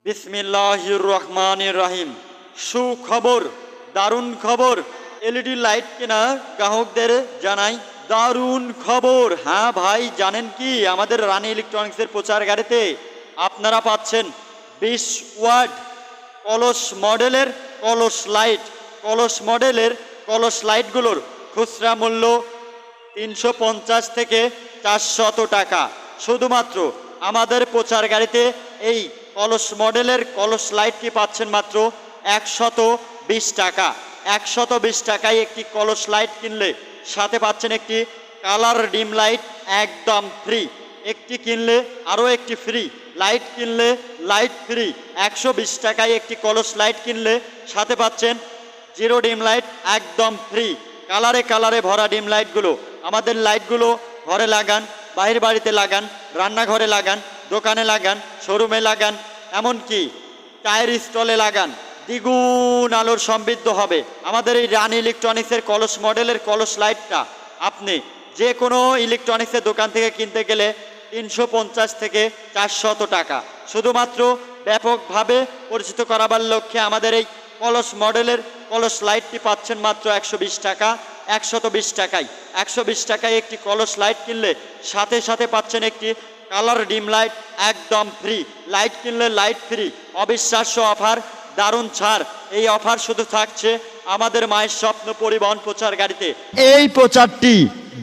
বিসমিল্লাহির রহমানির রহিম। সুখবর, দারুণ খবর। এলইডি লাইট কেনা গ্রাহকদের জানাই দারুণ খবর। হ্যাঁ ভাই, জানেন কি আমাদের রানী ইলেকট্রনিক্সের প্রচার গাড়িতে আপনারা পাচ্ছেন 20 ওয়াট কলস মডেলের কলস লাইটগুলোর খুচরা মূল্য 350 থেকে 400 টাকা। শুধুমাত্র আমাদের প্রচার গাড়িতে এই কলস মডেলের কলস লাইটটি পাচ্ছেন মাত্র 120 টাকা। 120 টাকায় একটি কলস লাইট কিনলে সাথে পাচ্ছেন একটি কালার ডিম লাইট একদম ফ্রি। একটি কিনলে আরও একটি ফ্রি, লাইট কিনলে লাইট ফ্রি। 120 টাকায় একটি কলস লাইট কিনলে সাথে পাচ্ছেন জিরো ডিম লাইট একদম ফ্রি। কালারে কালারে ভরা ডিম লাইটগুলো, আমাদের লাইটগুলো ঘরে লাগান, বাইরের বাড়িতে লাগান, রান্নাঘরে লাগান, দোকানে লাগান, শোরুমে লাগান, এমনকি টায়ার স্টলে লাগান, দ্বিগুণ আলোর সমৃদ্ধ হবে। আমাদের এই রানী ইলেকট্রনিক্সের কলস মডেলের কলস লাইটটা আপনি যে কোনো ইলেকট্রনিক্সের দোকান থেকে কিনতে গেলে 350 থেকে 400 টাকা। শুধুমাত্র ব্যাপকভাবে পরিচিত করাবার লক্ষ্যে আমাদের এই কলস মডেলের কলস লাইটটি পাচ্ছেন মাত্র 120 টাকা। 120 টাকায় 120 টাকায় একটি কলস লাইট কিনলে সাথে সাথে পাচ্ছেন একটি কালার ডিম লাইট একদম ফ্রি। লাইট কিনলে লাইট ফ্রি। অবিশ্বাস্য অফার, দারুণ ছাড়। এই অফার শুধু থাকছে আমাদের মায়ের স্বপ্ন পরিবহন প্রচার গাড়িতে। এই প্রচারটি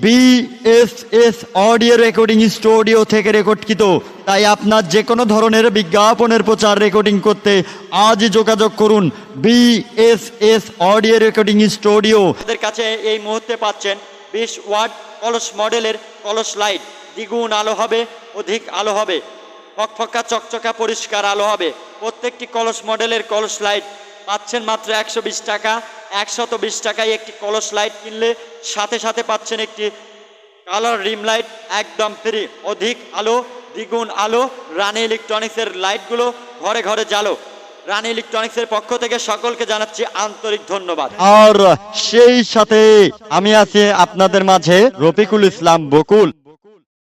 বিএসএস অডিও রেকর্ডিং স্টুডিও থেকে রেকর্ডকৃত, তাই আপনার যে কোনো ধরনের বিজ্ঞাপনের প্রচার রেকর্ডিং করতে আজই যোগাযোগ করুন বিএসএস অডিও রেকর্ডিং স্টুডিও। আমাদের কাছে এই মুহূর্তে পাচ্ছেন 20 ওয়াট কলস মডেলের কলস লাইট। দ্বিগুণ আলো হবে, অধিক আলো হবে, ফকফকা চকচকা পরিষ্কার আলো হবে। প্রত্যেকটি কলস মডেলের কলস লাইট পাচ্ছেন মাত্র 120 টাকা। 120 টাকায় একটি কলস লাইট কিনলে সাথে সাথে পাচ্ছেন একটি কালার রিম লাইট একদম ফ্রি। অধিক আলো, দ্বিগুণ আলো, রানী ইলেকট্রনিক্সের লাইটগুলো ঘরে ঘরে জ্বালো। রানী ইলেকট্রনিক্সের পক্ষ থেকে সকলকে জানাচ্ছি আন্তরিক ধন্যবাদ। আর সেই সাথে আমি আছি আপনাদের মাঝে রফিকুল ইসলাম বকুল।